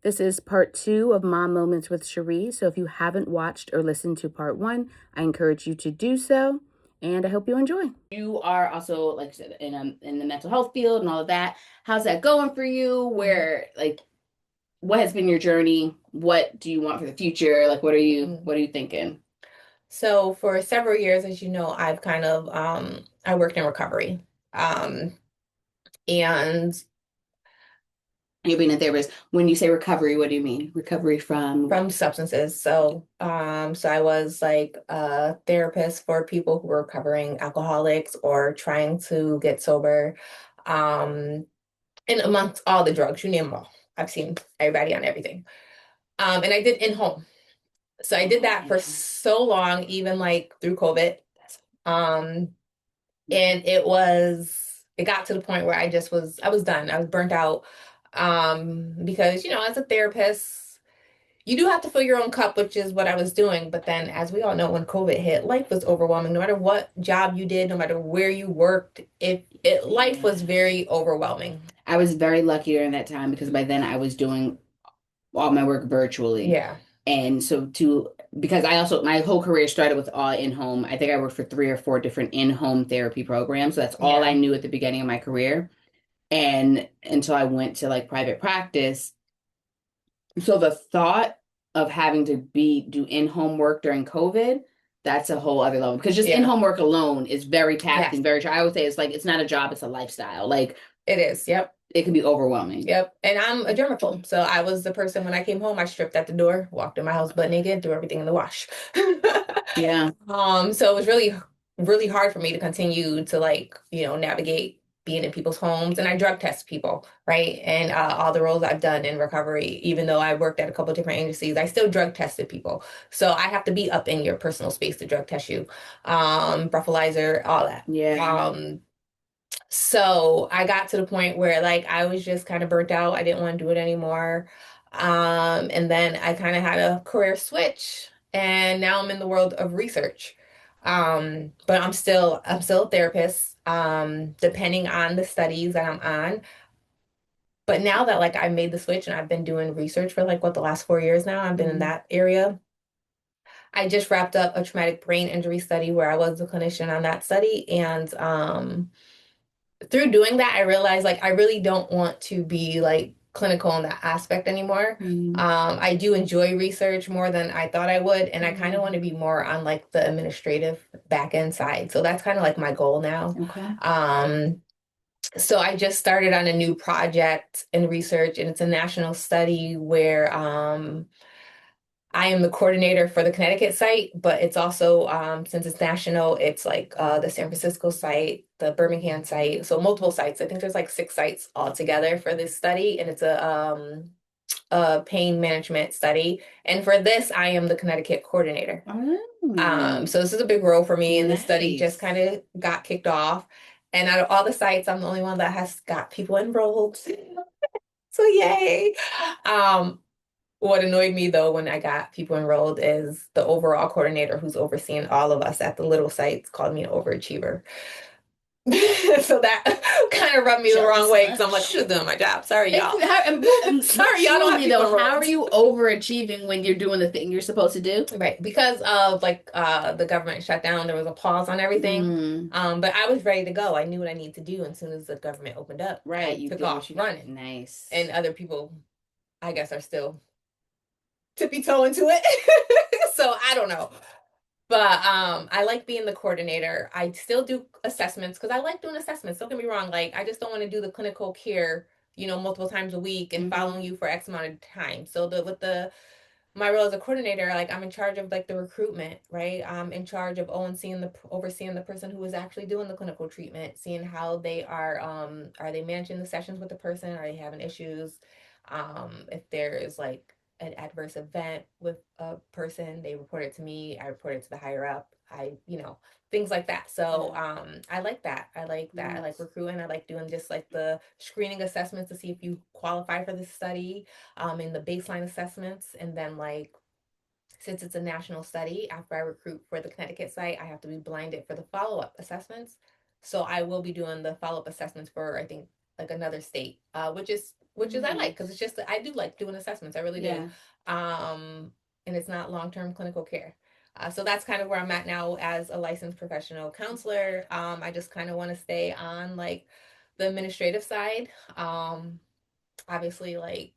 This is part 2 of Mom Moments with Sherie. So if you haven't watched or listened to part 1, I encourage you to do so. And I hope you enjoy. You are also, like I said, in the mental health field and all of that. How's that going for you? What has been your journey? What do you want for the future? Like, what are you thinking? So for several years, as you know, I've kind of I worked in recovery. And You're being a therapist. When you say recovery, what do you mean? Recovery from? from substances. So I was like a therapist for people who were recovering alcoholics or trying to get sober. Um, and amongst all the drugs, you name them all. I've seen everybody on everything. And I did in-home. So I did that for so long, even like through COVID. Um, and it got to the point where I was done. I was burnt out. Because, as a therapist, you do have to fill your own cup, which is what I was doing. But then, as we all know, when COVID hit, life was overwhelming. No matter what job you did, no matter where you worked, life was very overwhelming. I was very lucky during that time because by then I was doing all my work virtually. Yeah. And so because I also, my whole career started with all in-home. I think I worked for 3 or 4 different in-home therapy programs. So that's all I Yeah. knew at the beginning of my career. And until I went to like private practice. So the thought of having to do in-home work during COVID, that's a whole other level because just Yeah. in-home work alone is very taxing, Yes, I would say it's like, it's not a job, it's a lifestyle. Like it is. Yep. it can be overwhelming. Yep. And I'm a germaphobe. So I was the person when I came home, I stripped at the door, walked in my house butt naked, threw everything in the wash. Yeah. So it was really, really hard for me to continue to navigate being in people's homes. And I drug test people, right? And all the roles I've done in recovery, even though I worked at a couple of different agencies, I still drug tested people. So I have to be up in your personal space to drug test you. Breathalyzer, all that. Yeah. So I got to the point where like I was just kind of burnt out. I didn't want to do it anymore. And then I kind of had a career switch and now I'm in the world of research. But I'm still a therapist, depending on the studies that I'm on. But now that like I made the switch and I've been doing research for like the last 4 years now, I've been in that area. I just wrapped up a traumatic brain injury study where I was a clinician on that study. And through doing that, I realized like I really don't want to be like clinical in that aspect anymore. I do enjoy research more than I thought I would, and I kind of want to be more on like the administrative back end side. So that's kind of like my goal now. Okay. So I just started on a new project in research, and it's a national study where I am the coordinator for the Connecticut site, but it's also, since it's national, it's like the San Francisco site, the Birmingham site, so multiple sites. I think there's like 6 sites altogether for this study, and it's a pain management study. And for this, I am the Connecticut coordinator. So this is a big role for me, and the study just kind of got kicked off. And out of all the sites, I'm the only one that has got people enrolled. So yay. Um, what annoyed me though when I got people enrolled is the overall coordinator who's overseeing all of us at the little sites called me an overachiever. So that kind of rubbed me the wrong way because I'm like, I'm just doing my job. Sorry, y'all. Sorry, y'all don't have people though, how enrolled. are you overachieving when you're doing the thing you're supposed to do? Right, because of like the government shutdown, there was a pause on everything. But I was ready to go. I knew what I needed to do, and as soon as the government opened up, Right, I you took did off what you running. nice. And other people, I guess, are still tippy toe into it. So I don't know. But I like being the coordinator. I still do assessments because I like doing assessments. Don't get me wrong. Like I just don't want to do the clinical care, multiple times a week and following you for X amount of time. So with my role as a coordinator, like I'm in charge of like the recruitment, right? I'm in charge of overseeing the person who is actually doing the clinical treatment, seeing how they are they managing the sessions with the person? Are they having issues? If there is like an adverse event with a person, they report it to me, I report it to the higher up. Things like that. So I like that. I like that. I like recruiting. I like doing just like the screening assessments to see if you qualify for this study, in the baseline assessments. And then like since it's a national study, after I recruit for the Connecticut site, I have to be blinded for the follow-up assessments. So I will be doing the follow-up assessments for I think like another state, which is which is I like because it's Nice. just I do like doing assessments. I really do. Yeah. And it's not long-term clinical care. So that's kind of where I'm at now as a licensed professional counselor. I just kind of want to stay on like the administrative side. Obviously, like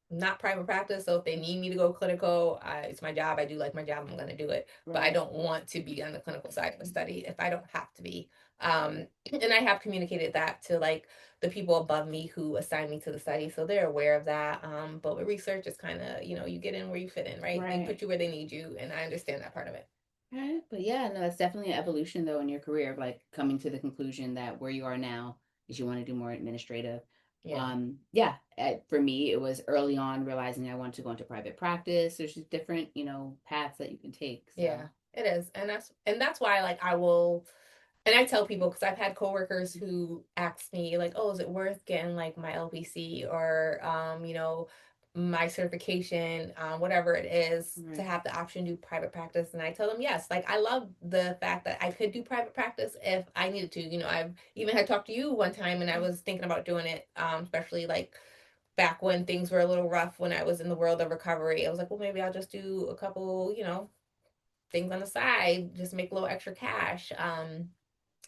not private practice. So if they need me to go clinical, it's my job. I do like my job. I'm going to do it. But I Right. don't want to be on the clinical side of a study if I don't have to be. And I have communicated that to like the people above me who assign me to the study. So they're aware of that. But with research, it's kind of, you get in where you fit in, right? They Right. put you where they need you. And I understand that part of it. Right. But yeah, no, it's definitely an evolution though in your career of like coming to the conclusion that where you are now is you want to do more administrative. Yeah. Yeah, for me, it was early on realizing I wanted to go into private practice. There's just different, paths that you can take. So Yeah, it is. And that's why like I will. And I tell people because I've had coworkers who ask me like, "Oh, is it worth getting like my LPC or my certification, whatever it is, to right. have the option to do private practice?" And I tell them yes. Like I love the fact that I could do private practice if I needed to. I've even had talked to you one time, and I was thinking about doing it, especially like back when things were a little rough when I was in the world of recovery. I was like, well, maybe I'll just do a couple, things on the side, just make a little extra cash.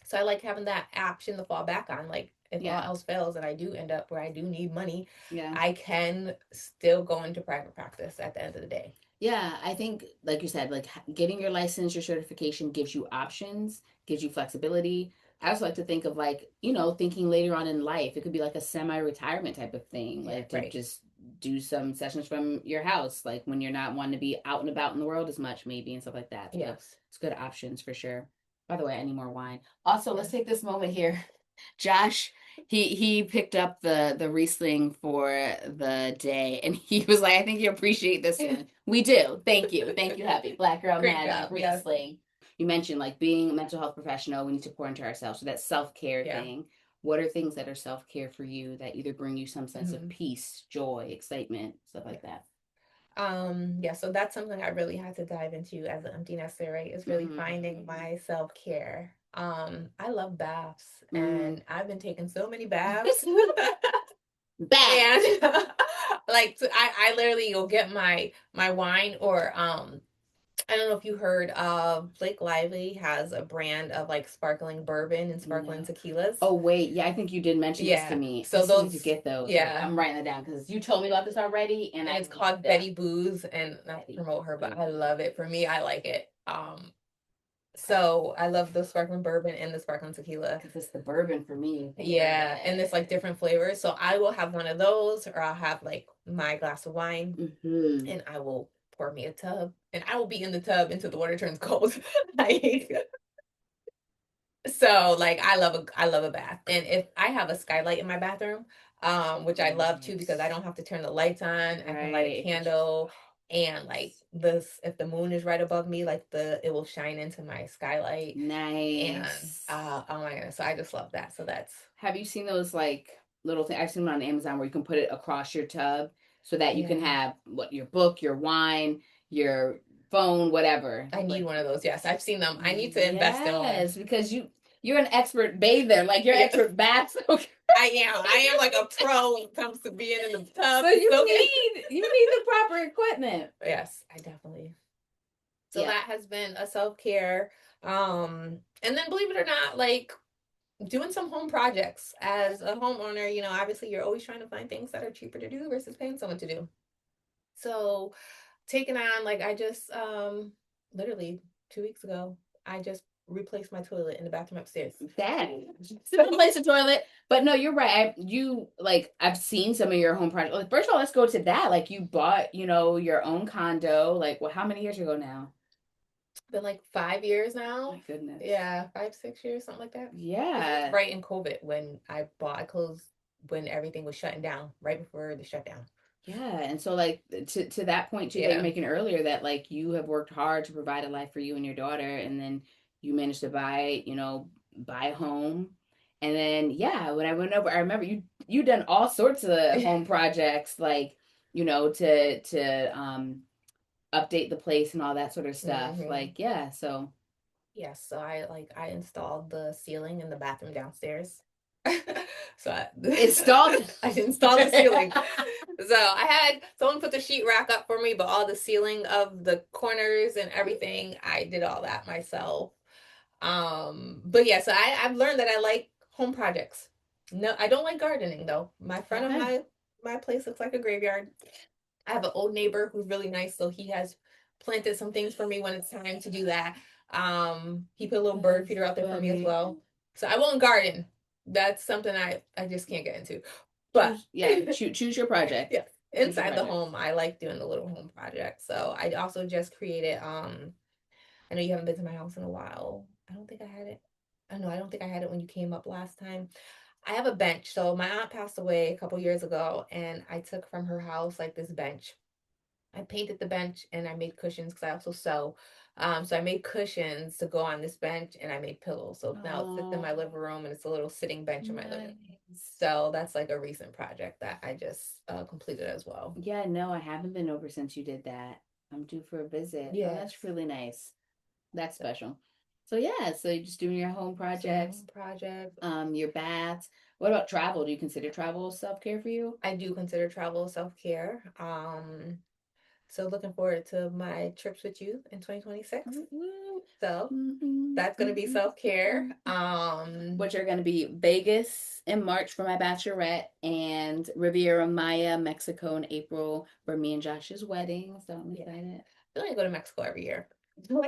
So I like having that option to fall back on. Like if all Yeah. else fails and I do end up where I do need money, Yeah. I can still go into private practice at the end of the day. Yeah, I think, like you said, like getting your license, your certification gives you options, gives you flexibility. I also like to think of like, thinking later on in life, it could be like a semi-retirement type of thing, Yeah, like to right. just do some sessions from your house, like when you're not wanting to be out and about in the world as much, maybe, and stuff like that. So Yes. it's good options for sure. By the way, I need more wine. Also, Yeah. let's take this moment here. Josh, he picked up the Riesling for the day, and he was like, "I think you appreciate this one." We do. Thank you, Happy Black Girl Great Mad job. Yes. Riesling. You mentioned like being a mental health professional, we need to pour into ourselves. So that self care Yeah. thing. What are things that are self care for you that either bring you some sense of Hmm. peace, joy, excitement, stuff Yeah. like that? Yeah, so that's something I really had to dive into as an empty nester, right? Is really Mm-hmm. finding my self-care. I love baths Mm. and I've been taking so many baths. Bath. And like I literally will get my wine or I don't know if you heard of Blake Lively has a brand of like sparkling bourbon and sparkling No. tequilas. Oh wait, yeah, I think you did mention this to Yeah. me. I So still need to those get those. Wait, yeah. I'm writing it down because you told me about this already, and And I it's need called the Betty Booze and not to Betty promote her, but I Boo. love it. For me, I like it. Okay, So I love the sparkling bourbon and the sparkling tequila. because it's the bourbon for me. The Yeah, and it's like bourbon. different flavors. So I will have one of those, or I'll have like my glass of wine, Mm-hmm. and I will pour me a tub, and I will be in the tub until the water turns cold. Like so, like I love a bath, and if I have a skylight in my bathroom, which I love too because I Nice. don't have to turn the lights on. I can light a Right. It could just candle, and like this, if the moon is right above me, like it will shine into my skylight, and nice. oh my goodness, so I just love that. So that's Have you seen those like little things? I've seen them on Amazon where you can put it across your tub so that you can yeah. have what your book, your wine, your phone, whatever. I need Like one of those. Yes, I've seen them. I need to invest in one. yes, because you're an expert bather, like you're an Yes, expert bath soaker. I am. I am like a pro when it comes to being in the So tub you soaking. need the proper equipment. Yes, I definitely. So Yeah. that has been a self-care. And then believe it or not, like doing some home projects as a homeowner, obviously you're always trying to find things that are cheaper to do versus paying someone to do. So taking on like I just literally 2 weeks ago, I just replaced my toilet in the bathroom upstairs. That still place the toilet. But no, you're right. I've seen some of your home projects. Like, first of all, let's go to that. Like you bought, your own condo. Like, well, how many years ago now? Been like 5 years My now. goodness. Yeah, 5, 6 years, something like that. Because it was Yeah. right in COVID when I closed when everything was shutting down, right before the shutdown. Yeah. And so like to that point too that you're Yeah. making earlier that like you have worked hard to provide a life for you and your daughter and then you managed to buy a home. And then yeah, when I went over, I remember you done all sorts of home projects like, to update the place and all that sort of stuff. Hmm. Like, yeah, so Yes, so I installed the ceiling in the bathroom downstairs. So I Installed. I installed the ceiling. So I had someone put the sheetrock up for me, but all the ceiling of the corners and everything, I did all that myself. But yeah, so I've learned that I like home projects. No, I don't like gardening though. My front of Okay. my place looks like a graveyard. I have an old neighbor who's really nice, so he has planted some things for me when it's time to do that. He put a little bird feeder out there for me as well. So I won't garden. That's something I just can't get into. But choose your project. Yeah, inside the home, I like doing the little home project. So I also just created. I know you haven't been to my house in a while. I don't think I had it. I know I don't think I had it when you came up last time. I have a bench. So my aunt passed away a couple years ago, and I took from her house like this bench. I painted the bench and I made cushions because I also sew. So I made cushions to go on this bench and I made pillows. So now it sits in my living room and it's a little sitting bench in my living room. So that's like a recent project that I just completed as well. Yeah, no, I haven't been over since you did that. I'm due for a visit. Yeah, that's really nice. That's special. So yeah, so you're just doing your home projects, your baths. What about travel? Do you consider travel self-care for you? I do consider travel self-care. So looking forward to my trips with you in 2026. So that's gonna be self-care. Which are gonna be Vegas in March for my bachelorette and Riviera Maya, Mexico in April for me and Josh's wedding. So I'm excited. I feel like I go to Mexico every year.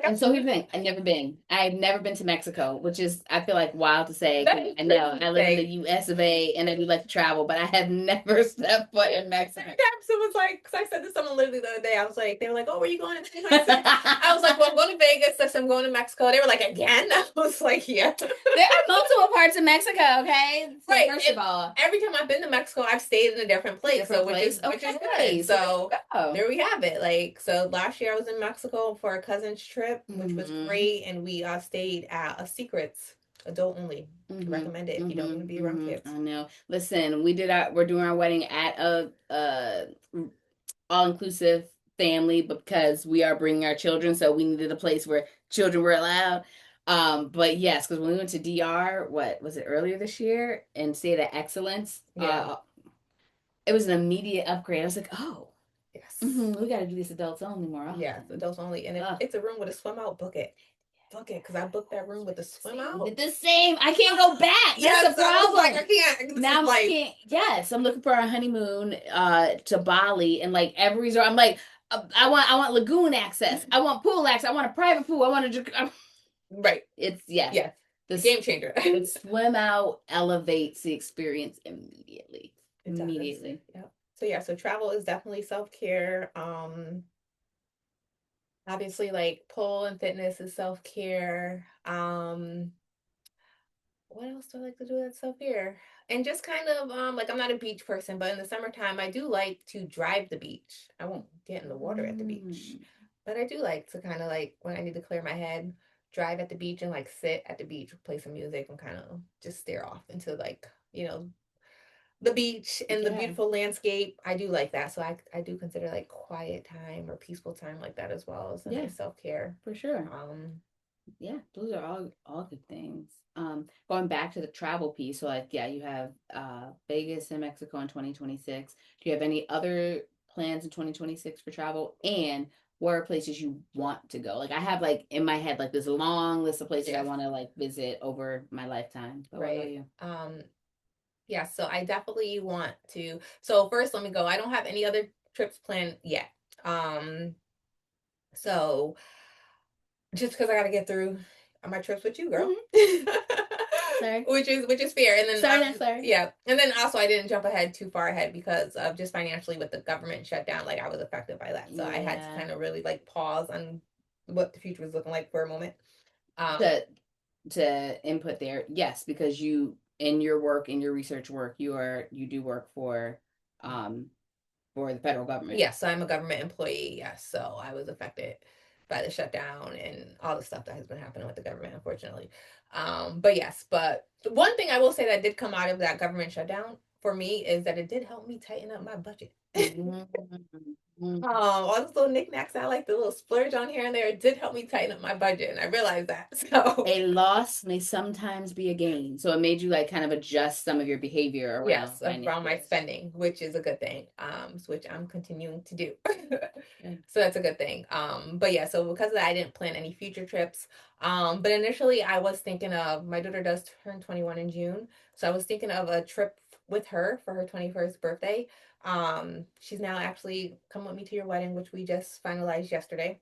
And so here's the thing, I've never been. I've never been to Mexico, which is I feel like wild to say. I know I live in the US of A and I do like to travel, but I have never stepped foot in Mexico. Someone's like, because I said to someone literally the other day, I was like, they were like, oh, where are you going in 2026? I was like, well, I'm going to Vegas. I said, I'm going to Mexico. They were like, again? I was like, yeah. There are multiple parts of Mexico, okay? So right. First of all, every time I've been to Mexico, I've stayed in a different place. Which is good. So there we have it. Like, so last year I was in Mexico for a cousin's trip, which was great. And we stayed at a Secrets. Adult only. Recommend it if you don't want to be around kids. I know. Listen, we're doing our wedding at a all-inclusive family because we are bringing our children, so we needed a place where children were allowed. But yes, because when we went to DR, what was it earlier this year, and stayed at Excellence, it was an immediate upgrade. I was like, oh, yes, we got to do this adults only more often. Yeah, adults only, and if it's a room with a swim out, book it. Because I booked that room with the swim out. With the same, I can't go back. That's the problem. Like, I can't. Now I can't. Yes, I'm looking for a honeymoon to Bali, and like every resort, I'm like, I want lagoon access. I want pool access. I want a private pool. I want to. Right. It's the game changer. The swim out elevates the experience immediately. Immediately. Yeah. So travel is definitely self-care. Obviously, like pole and fitness is self-care. What else do I like to do that's self-care? And just kind of like I'm not a beach person, but in the summertime I do like to drive the beach. I won't get in the water at the beach. But I do like to kind of like when I need to clear my head, drive at the beach and like sit at the beach, play some music and kind of just stare off into like, the beach and the beautiful landscape. I do like that. So I do consider like quiet time or peaceful time like that as well as a nice self-care. For sure. Those are all good things. Going back to the travel piece, so like you have Vegas and Mexico in 2026. Do you have any other plans in 2026 for travel? And where are places you want to go? Like I have like in my head like this long list of places I want to like visit over my lifetime. But what about you? Yeah, so I definitely want to. So first, let me go. I don't have any other trips planned yet. So just because I got to get through my trips with you, girl. Sorry. Which is fair. And then sorry. Yeah. And then also I didn't jump ahead too far ahead because of just financially with the government shutdown, like I was affected by that. So I had to kind of really like pause on what the future was looking like for a moment. To input there, yes, because you in your work, in your research work, you do work for the federal government. Yes, so I'm a government employee. Yes, so I was affected by the shutdown and all the stuff that has been happening with the government, unfortunately. But one thing I will say that did come out of that government shutdown for me is that it did help me tighten up my budget. All those little knickknacks, I like the little splurge on here and there. It did help me tighten up my budget, and I realized that. So A loss may sometimes be a gain. So it made you like kind of adjust some of your behavior yes, around around my financial. spending, which is a good thing. Which I'm continuing to do. So that's a good thing. But yeah, so because of that, I didn't plan any future trips. But initially I was thinking of my daughter does turn 21 in June. So I was thinking of a trip with her for her 21st birthday. She's now actually come with me to your wedding, which we just finalized yesterday.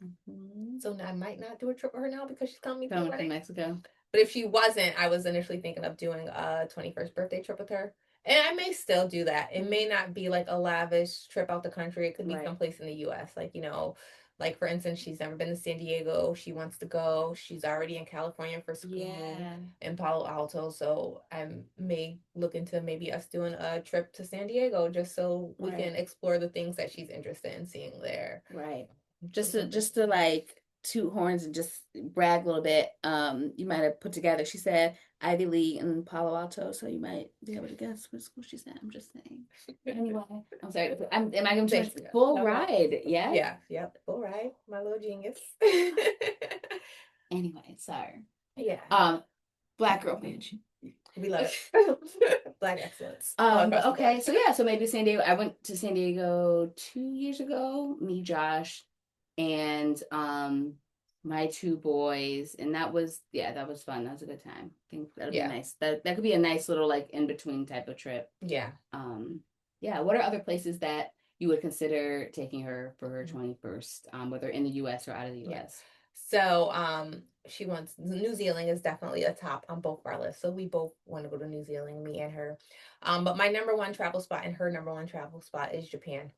So I might not do a trip with her now because she's coming to the Coming from wedding. Mexico. But if she wasn't, I was initially thinking of doing a 21st birthday trip with her. And I may still do that. It may not be like a lavish trip out the country. It could be Right. someplace in the US. Like, like for instance, she's never been to San Diego. She wants to go. She's already in California for school Yeah. in Palo Alto. So I may look into maybe us doing a trip to San Diego just so we Right. can explore the things that she's interested in seeing there. Right. Just to like toot horns and just brag a little bit. You might have put together. She said Ivy League in Palo Alto, so you might be able to guess what school she's at. I'm just saying. Anyway, I'm sorry. Am I going to full ride? Yeah. Yeah. Yep. Full ride. My little genius. Anyway, sorry. Yeah. Black girl bitch. We love it. Black excellence. Okay, so yeah, so maybe San Diego. I went to San Diego 2 years ago, me, Josh, and my two boys, and that was fun. That was a good time. I think that'll be nice. That could be a nice little like in between type of trip. Yeah. Yeah. What are other places that you would consider taking her for her 21st, whether in the US or out of the US? So she wants New Zealand is definitely a top on both of our lists. So we both want to go to New Zealand, me and her. But my number one travel spot and her number one travel spot is Japan.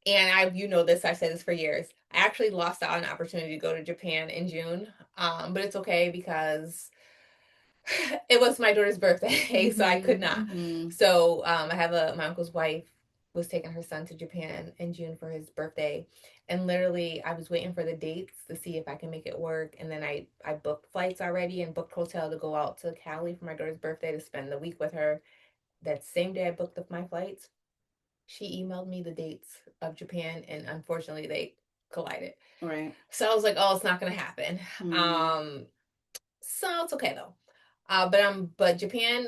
And this, I've said this for years. I actually lost out on an opportunity to go to Japan in June. But it's okay because it was my daughter's birthday, so I could not. So I have my uncle's wife was taking her son to Japan in June for his birthday, and literally I was waiting for the dates to see if I can make it work, and then I booked flights already and booked hotel to go out to Cali for my daughter's birthday to spend the week with her. That same day I booked up my flights, she emailed me the dates of Japan, and unfortunately they collided. Right. So I was like, oh, it's not gonna happen. So it's okay though. But Japan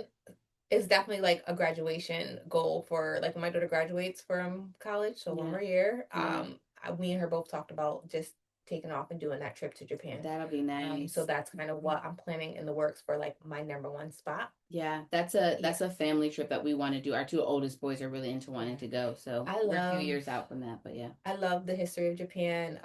is definitely like a graduation goal for like when my daughter graduates from college. So one more year. We and her both talked about just taking off and doing that trip to Japan. That'll be nice. So that's kind of what I'm planning in the works for like my number one spot. Yeah, that's a family trip that we want to do. Our two oldest boys are really into wanting to go, so we're a few years out from that, but yeah. I love the history of Japan.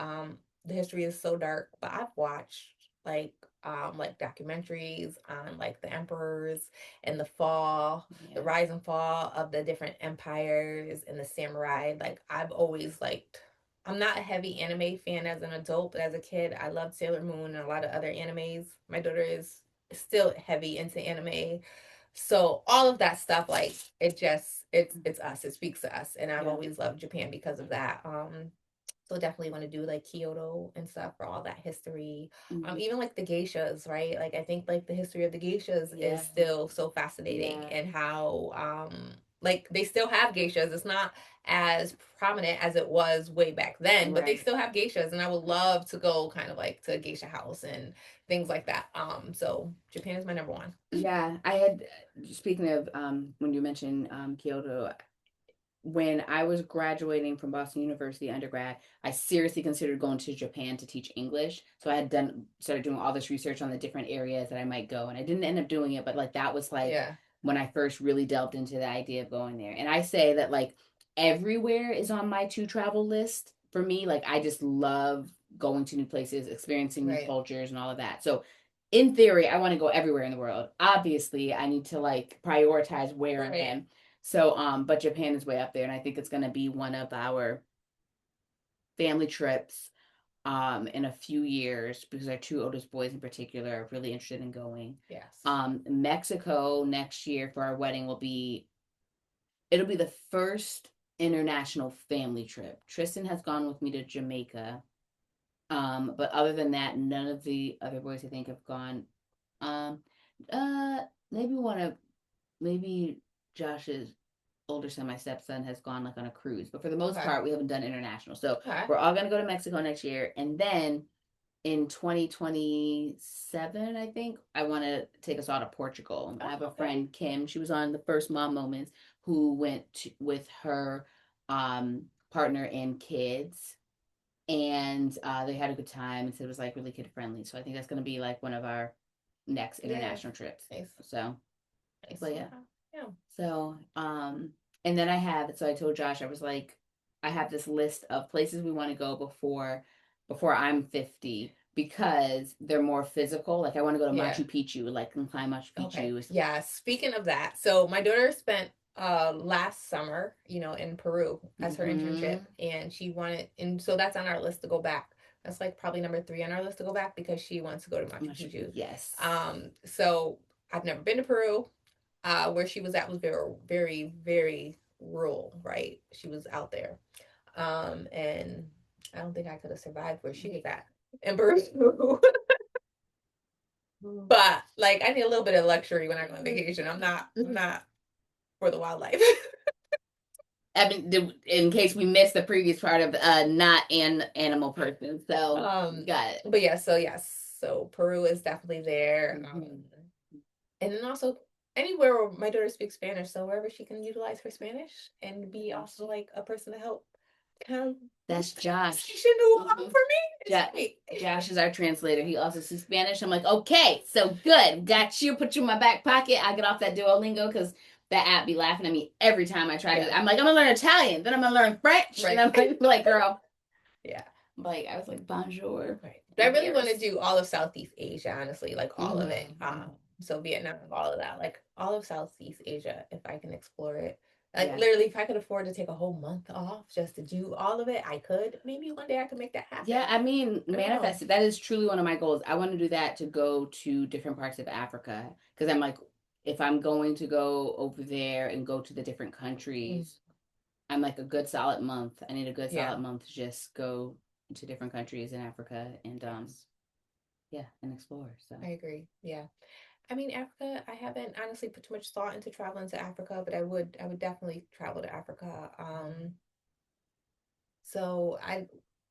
The history is so dark, but I've watched like documentaries on like the emperors and the fall, the rise and fall of the different empires and the samurai. Like I've always liked. I'm not a heavy anime fan as an adult, but as a kid, I loved Sailor Moon and a lot of other animes. My daughter is still heavy into anime. So all of that stuff, like it's us. It speaks to us, and I've always loved Japan because of that. So definitely want to do like Kyoto and stuff for all that history. Even like the geishas, right? Like I think like the history of the geishas is still so fascinating, and how like they still have geishas. It's not as prominent as it was way back then, but they still have geishas, and I would love to go kind of like to a geisha house and things like that. So Japan is my number one. Yeah, I had speaking of when you mentioned Kyoto, when I was graduating from Boston University undergrad, I seriously considered going to Japan to teach English. So I had started doing all this research on the different areas that I might go, and I didn't end up doing it, but like that was like when I first really delved into the idea of going there. And I say that like everywhere is on my to travel list for me. Like I just love going to new places, experiencing new cultures and all of that. So in theory, I want to go everywhere in the world. Obviously, I need to like prioritize where I'm in. So, but Japan is way up there, and I think it's going to be one of our family trips in a few years because our two oldest boys in particular are really interested in going. Mexico next year for our wedding it'll be the first international family trip. Tristan has gone with me to Jamaica. But other than that, none of the other boys I think have gone. Um, maybe Josh's older son, my stepson, has gone like on a cruise. But for the most Okay. part, we haven't done international. So Okay. we're all gonna go to Mexico next year, and then in 2027, I think I want to take us all to Portugal. I have a friend, Kim. She was on the first Mom Moments, who with her partner and kids, and they had a good time. And so it was like really kid friendly. So I think that's going to be like one of our next international trips. Nice. So, Nice. but yeah. Yeah. So, and then I told Josh, I was like, I have this list of places we want to go before I'm 50 because they're more physical. Like I want to go to Machu Picchu, like and climb Machu Picchu. Okay. Yeah. Speaking of that, so my daughter spent last summer, in Peru as her internship, and she wanted, and so that's on our list to go back. That's like probably number 3 on our list to go back because she wants to go to Machu Picchu. Yes. So I've never been to Peru. Where she was at was very, very, very rural, right? She was out there. And I don't think I could have survived where she was at in Peru. But like I need a little bit of luxury when I go on vacation. I'm not for the wildlife. I mean, in case we missed the previous part of not an animal person, so got it. But yeah, so yes, so Peru is definitely there, and then also anywhere where my daughter speaks Spanish, so wherever she can utilize her Spanish and be also like a person to help. That's Josh. She should know for me. Josh is our translator. He also speaks Spanish. I'm like, okay, so good. Got you. Put you in my back pocket. I get off that Duolingo because that app be laughing at me every time I try to. I'm like, I'm gonna learn Italian, then I'm gonna learn French, and I'm like, girl. Yeah. Like I was like, bonjour. Right. But I really want to do all of Southeast Asia, honestly, like all of it. So Vietnam, all of that, like all of Southeast Asia, if I can explore it. Like literally, if I could afford to take a whole month off just to do all of it, I could. Maybe one day I could make that happen. Yeah, I mean, manifest it. That is truly one of my goals. I want to do that, to go to different parts of Africa, because I'm like, if I'm going to go over there and go to the different countries, I'm like a good solid month. I need a good solid month to just go to different countries in Africa and and explore. So I agree. Yeah. I mean, Africa, I haven't honestly put too much thought into traveling to Africa, but I would definitely travel to Africa. So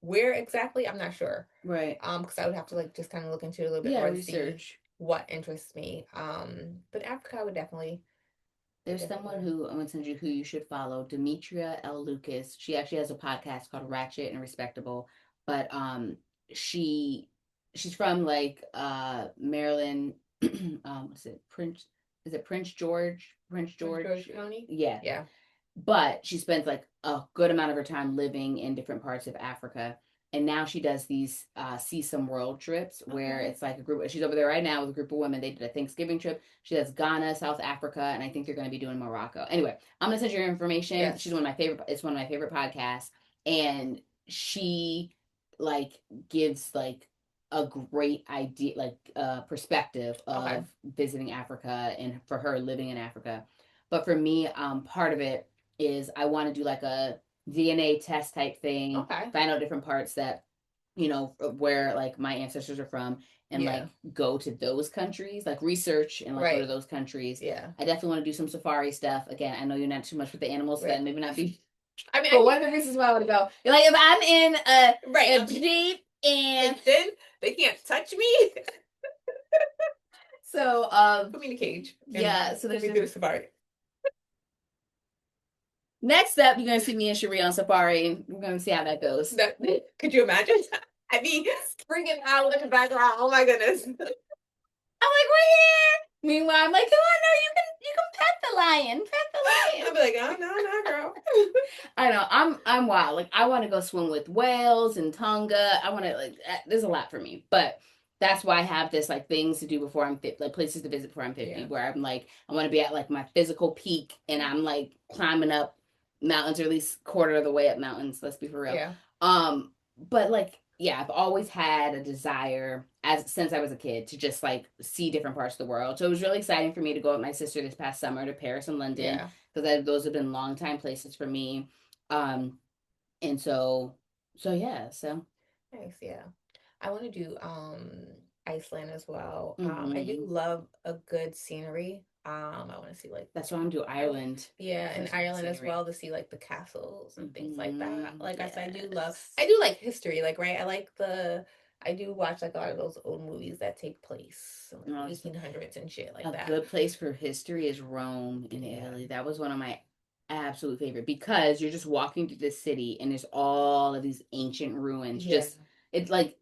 where exactly, I'm not sure. Right. Because I would have to like just kind of look into it a little bit more, research what interests me. But Africa, I would definitely. There's someone who I'm going to send you who you should follow, Demetria L. Lucas. She actually has a podcast called Ratchet and Respectable, but she's from like Maryland. What's it? Prince? Is it Prince George? Prince George County. Yeah. But she spends like a good amount of her time living in different parts of Africa. And now she does these see some world trips where it's like a group. She's over there right now with a group of women. They did a Thanksgiving trip. She does Ghana, South Africa, and I think they're going to be doing Morocco. Anyway, I'm going to send you her information. Yes. She's one of my favorite. It's one of my favorite podcasts, and she like gives like a great idea, like perspective of visiting Africa and for her living in Africa. But for me, part of it is I want to do like a DNA test type thing. Find out different parts that, where like my ancestors are from, and like go to those countries, like research and like go to those countries. Yeah. I definitely want to do some safari stuff. Again, I know you're not too much with the animals, so that maybe not be. I mean, but one of the reasons why I want to go, like if I'm in a Jeep and then they can't touch me. So put me in a cage. Yeah. So there's do a safari. Next up, you're gonna see me and Sherie on safari, and we're gonna see how that goes. Could you imagine? I'd be freaking out in the background. Oh my goodness! I'm like, we're here. Meanwhile, I'm like, come on, no, you can pet the lion. Pet the lion. I'll be like, oh no, girl. I know. I'm wild. Like I want to go swim with whales in Tonga. I want to like. There's a lot for me, but. That's why I have this like things to do before I'm 50, like places to visit before I'm 50, where I'm like, I want to be at like my physical peak, and I'm like climbing up mountains, or at least quarter of the way up mountains. Let's be for real. Yeah. But like, yeah, I've always had a desire since I was a kid to just like see different parts of the world. So it was really exciting for me to go with my sister this past summer to Paris and London, because those have been long time places for me. And so yeah, so nice, yeah. I want to do Iceland as well. I do love a good scenery. I want to see like That's why I'm gonna do Ireland. yeah, in First Ireland as scenery. well to see like the castles and things like that. Mm-hmm. Like I said, Yes. I do like history, like right. I do watch like a lot of those old movies that take place in like No, the 1800s and shit like a that. good place for history is Rome in Yeah, Italy. That was one of my absolute favorite because you're just walking through the city and there's all of these ancient ruins. yeah, Just it's like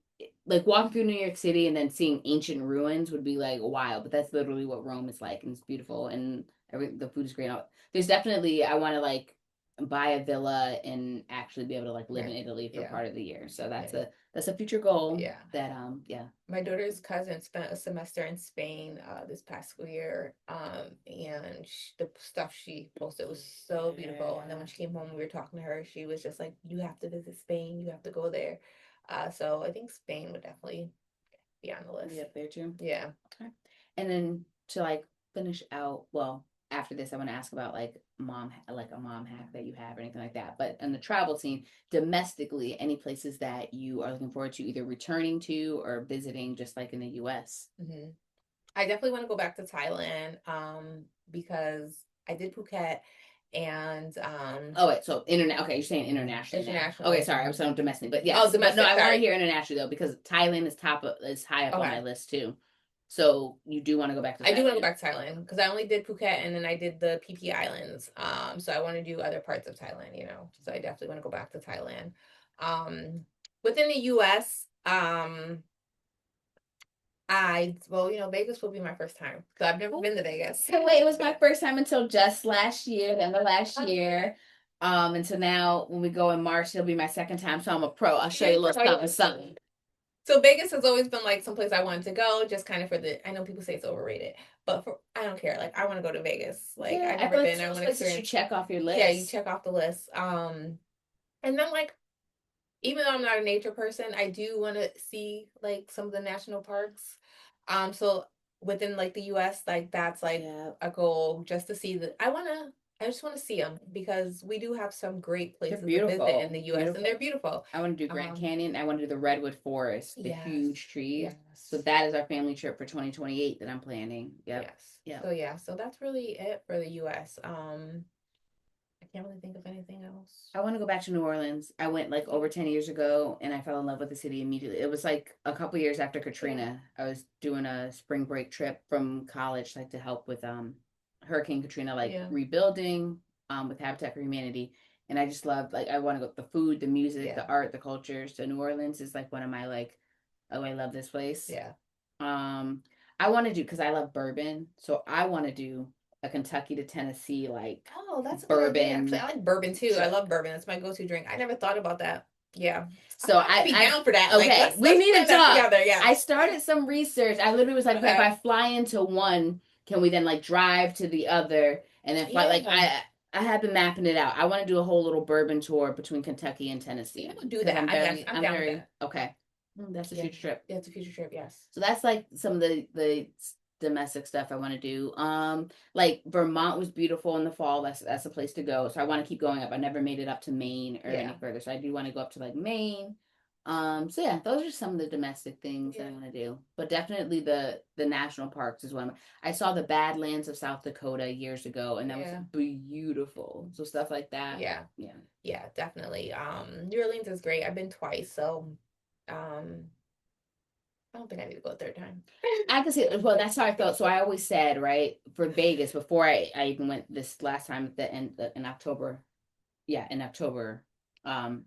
walking through New York City and then seeing ancient ruins would be like wild, but that's literally what Rome is like, and it's beautiful and the food is great. There's definitely I want to like buy a villa and actually be able to like live in right. Italy for Yeah, part of the year. So yeah, that's a future goal yeah. that yeah. My daughter's cousin spent a semester in Spain this past school year, and the stuff she posted was so beautiful. And then when she came home, we were talking to her. She was just like, "You have to visit Spain. You have to go there." So I think Spain would definitely be on the list. Be up there too. Yeah. Okay. And then to like finish out, well, after this, I want to ask about like a mom hack that you have or anything like that. But in the travel scene, domestically, any places that you are looking forward to either returning to or visiting, just like in the U.S. Hmm. I definitely want to go back to Thailand, because I did Phuket and Oh wait, so internet. Okay, you're saying internationally now. Okay, internationally. sorry, I was saying domestically, but Oh, yes, but no, domestic. I want to Sorry. hear internationally though because Thailand is high up on my Okay. list too. So you do want to go back to I do want to go Thailand. back to Thailand because I only did Phuket and then I did the PP Islands. So I want to do other parts of Thailand, you know. So I definitely want to go back to Thailand. Within the US, well, you know, Vegas will be my first time because I've never been to Vegas. So wait, it was my first time until just last year, the end of last year. And so now when we go in March, it'll be my second time. So I'm a pro. I'll show you a little something, something. So Vegas has always been like someplace I wanted to go, just kind of for I know people say it's overrated, but I don't care. Like I want to go to Vegas. Like Yeah, I've I never feel like been. it's I one of want those to places you experience. check off your Yeah, you list. check off the list. And then like even though I'm not a nature person, I do want to see like some of the national parks. So within like the US, like that's like Yeah, a goal just to see I just want to see them because we do have some great they're places to visit in beautiful. the US and Beautiful. they're beautiful. I want to do Grand Um, Canyon. I want to do the Redwood Forest, the yes, huge trees. So yes, that is our family trip for 2028 that I'm planning. Yep. yes. Yep. So yeah, so that's really it for the US. I can't really think of anything else. I want to go back to New Orleans. I went like over 10 years ago and I fell in love with the city immediately. It was like a couple years after Yeah, Katrina. I was doing a spring break trip from college like to help with Hurricane Katrina like yeah, rebuilding with Habitat for Humanity. And I just loved like I want to go the food, the music, yeah, the art, the culture. So New Orleans is like one of my like oh I love this place. yeah. Um I want to do because I love bourbon. So I want to do a Kentucky to Tennessee like Oh, that's a good idea, actually. bourbon I like bourbon too. I trip. love bourbon. It's my go-to drink. I never thought about that. Yeah. So I'd be down for that. Like, okay, we let's need to plan that talk. together. Yeah. I started some research. I literally was like, okay, if Okay. I fly into one, can we then like drive to the other and then fly? Like Yeah. I have been mapping it out. I want to do a whole little bourbon tour between Kentucky and Yeah, Tennessee we'll do because that. I guess I'm I'm down with very that. okay. That's a Yeah. future trip. Yeah, it's a future trip. Yes. So that's like some of the domestic stuff I want to do. Like Vermont was beautiful in the fall. That's a place to go. So I want to keep going up. I never made it up to Maine or any Yeah. further. So I do want to go up to like Maine. So yeah, those are some of the domestic things that I Yeah. want to do. But definitely the national parks is one. I saw the Badlands of South Dakota years ago, and that was Yeah. beautiful. So stuff like that. Yeah. Yeah. Yeah, definitely. New Orleans is great. I've been twice, so um I don't think I need to go a third time. I can see it. Well, that's how I felt. So I always said, right, for Vegas, before I even went this last time at the end in October. Yeah, in October um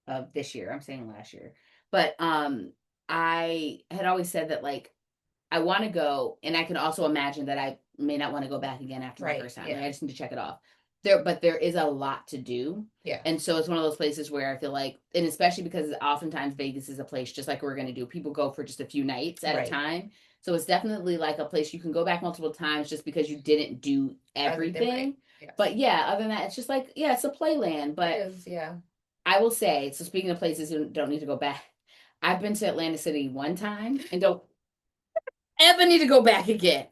of this year. I'm saying last year. But I had always said that like I want to go, and I can also imagine that I may not want to go back again after my Right. first time. Like Yeah. I just need to check it off. But there is a lot to do. Yeah. And so it's one of those places where I feel like, and especially because oftentimes Vegas is a place just like we're going to do. People go for just a few nights at a Right. time. So it's definitely like a place you can go back multiple times just because you didn't do Everything right. everything. Yes. But yeah, other than that, it's just like, yeah, it's a playland. It But is, yeah. I will say, so speaking of places who don't need to go back, I've been to Atlantic City one time and don't ever need to go back again.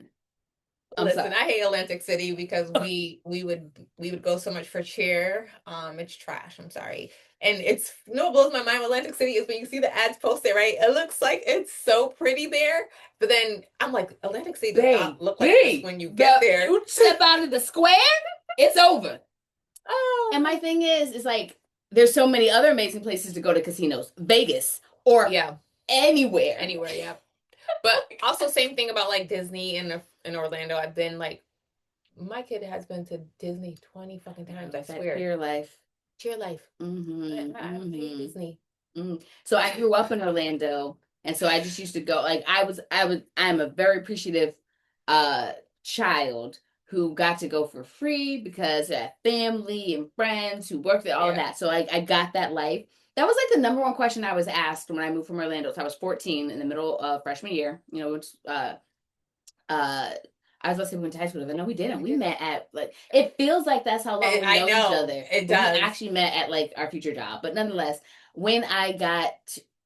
I'm Listen, sorry. I hate Atlantic City because we would go so much for cheer. It's trash. I'm sorry. And it's what blows my mind with Atlantic City is when you see the ads posted, right? It looks like it's so pretty there, but then I'm like, Atlantic City does not look like this when you get there. You step out of the square, it's over. Oh. And my thing is like there's so many other amazing places to go to casinos, Vegas or Yeah, anywhere. yeah. But also same thing about like Disney in Orlando. I've been like, my kid has been to Disney 20 fucking times. I swear. Cheer life. Cheer life. I hate Disney. So I grew up in Orlando, and so I just used to go. Like I'm a very appreciative child who got to go for free because I had family and friends who worked there, all of that. So I got that life. That was like the number one question I was asked when I moved from Orlando. So I was 14 in the middle of freshman year. You know, it's I was about to say we went to high school together. No, we didn't. We met at like it feels like that's how long we know each other. It does. We actually met at like our future job, but nonetheless, when I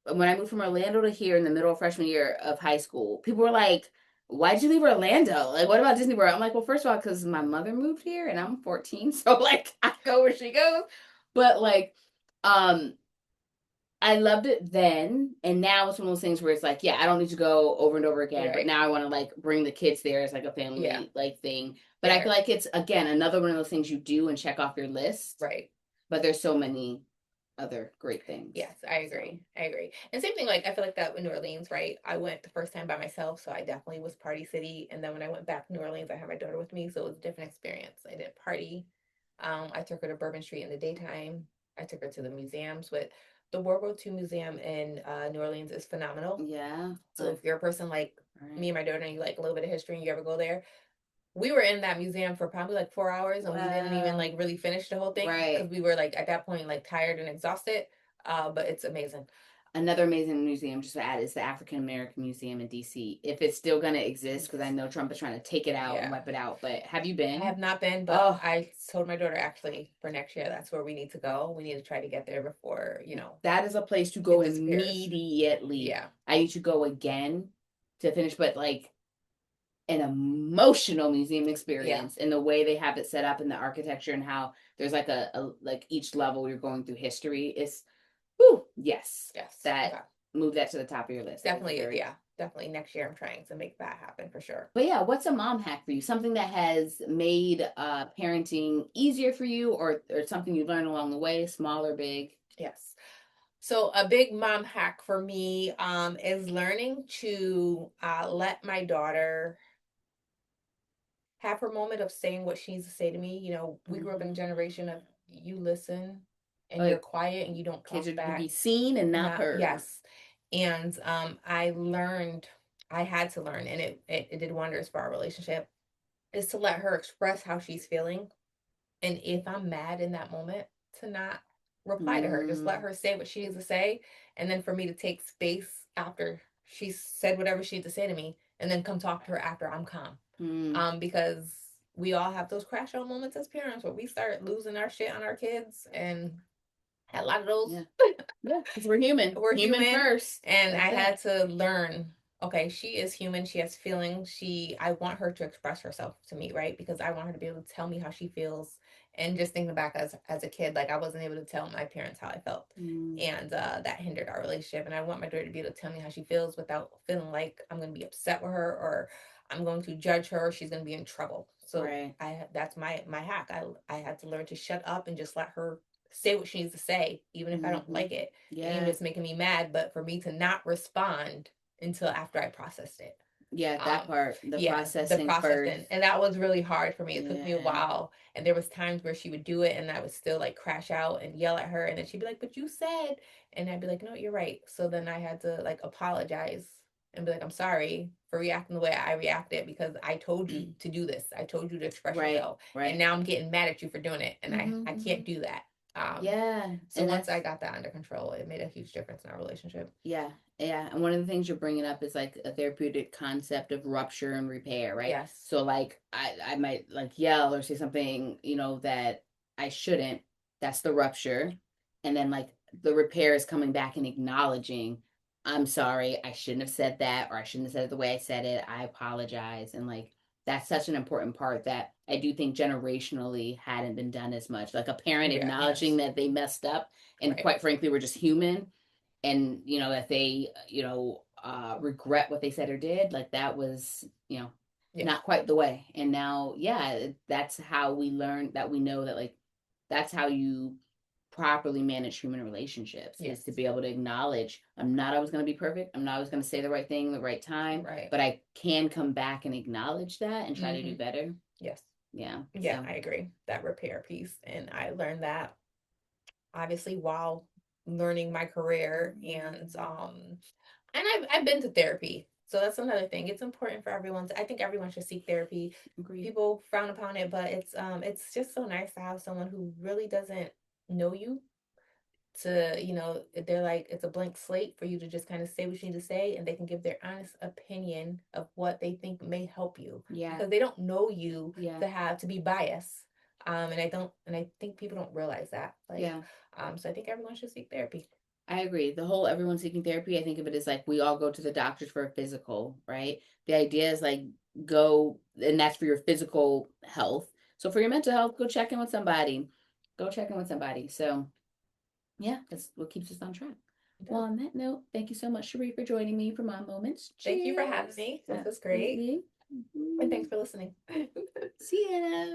moved from Orlando to here in the middle of freshman year of high school, people were like, "Why'd you leave Orlando? Like, what about Disney World?" I'm like, "Well, first of all, because my mother moved here and I'm 14, so like I go where she goes." But like, um, I loved it then, and now it's one of those things where it's like, yeah, I don't need to go over and over again, but now I want to like bring the kids there as like a family like thing. But I feel like it's again another one of those things you do and check off your list. Right. But there's so many other great things. Yes, I agree. I agree. And same thing, like I feel like that in New Orleans, right? I went the first time by myself, so I definitely was party city. And then when I went back to New Orleans, I had my daughter with me, so it was a different experience. I didn't party. I took her to Bourbon Street in the daytime. I took her to the museums, but the World War II Museum in New Orleans is phenomenal. Yeah. So if you're a person like me and my daughter and you like a little bit of history and you ever go there, we were in that museum for probably like 4 hours and we didn't even like really finish the whole thing because we were like at that point like tired and exhausted. But it's amazing. Another amazing museum, just to add, is the African American Museum in DC. If it's still going to exist, because I know Trump is trying to take it out and wipe it out. But have you been? I have not been, but I told my daughter actually for next year that's where we need to go. We need to try to get there before, That is a place to go immediately. Yeah. I need to go again to finish, but like an emotional museum experience in the way they have it set up in the architecture and how there's like a like each level you're going through history is yes. That move that to the top of your list. Definitely, definitely next year I'm trying to make that happen for sure. But yeah, what's a mom hack for you? Something that has made parenting easier for you or something you learned along the way, small or big? Yes. So a big mom hack for me is learning to let my daughter have her moment of saying what she needs to say to me. We grew up in a generation of you listen and you're quiet and you don't talk back. Be seen and not heard. Yes. And I had to learn, and it did wonders for our relationship, is to let her express how she's feeling. And if I'm mad in that moment, to not reply to her. Just let her say what she needs to say. And then for me to take space after she's said whatever she needs to say to me, and then come talk to her after I'm calm. Because we all have those crash out moments as parents where we start losing our shit on our kids and had a lot of those. Yeah, because we're human. We're human first. And I had to learn, okay, she is human. She has feelings. I want her to express herself to me, right? Because I want her to be able to tell me how she feels. And just thinking back as a kid, like I wasn't able to tell my parents how I felt. And that hindered our relationship. And I want my daughter to be able to tell me how she feels without feeling like I'm going to be upset with her or I'm going to judge her or she's going to be in trouble. So that's my hack. I had to learn to shut up and just let her say what she needs to say, even if I don't like it. Yeah. Even if it's making me mad, but for me to not respond until after I processed it. Yeah, that part, the processing first. And that was really hard for me. It took me a while. And there was times where she would do it and I would still like crash out and yell at her. And then she'd be like, but you said, and I'd be like, no, you're right. So then I had to like apologize and be like, I'm sorry for reacting the way I reacted because I told you to do this. I told you to express yourself. And now I'm getting mad at you for doing it. And I can't do that. So once I got that under control, it made a huge difference in our relationship. Yeah. And one of the things you're bringing up is like a therapeutic concept of rupture and repair, right? Yes. So like I might like yell or say something, that I shouldn't. That's the rupture. And then like the repair is coming back and acknowledging, I'm sorry, I shouldn't have said that, or I shouldn't have said it the way I said it. I apologize. And like that's such an important part that I do think generationally hadn't been done as much. Like a parent Yeah, acknowledging that they messed up and right. quite frankly were just human, and that they regret what they said or did, like that was Yes. not quite the way. And now, yeah, that's how we learn that, we know that, like, that's how you properly manage human relationships, is to Yes. be able to acknowledge, I'm not always going to be perfect, I'm not always going to say the right thing the right time, Right. but I can come back and acknowledge that and try to do Mm-hmm. better. Yes. Yeah, Yeah, so I agree. That repair piece. And I learned that obviously while learning my career, and I've been to therapy. So that's another thing. It's important for everyone I think everyone should seek therapy. agreed. People frown upon it, but it's just so nice to have someone who really doesn't know you, to, they're like, it's a blank slate for you to just kind of say what you need to say, and they can give their honest opinion of what they think may help you, Yeah, because they don't know you yeah, to be biased. And I think people don't realize that. Like, yeah, so I think everyone should seek therapy. I agree. The whole everyone seeking therapy, I think of it as like we all go to the doctors for a physical, right? The idea is like, go, and that's for your physical health. So for your mental health, go check in with somebody. Go check in with somebody. So yeah, that's what keeps us on track. Well, on that note, thank you so much, Sherie, for joining me for my moments. Thank you for having Cheers. me. This was great. Absolutely. And thanks for listening. See ya.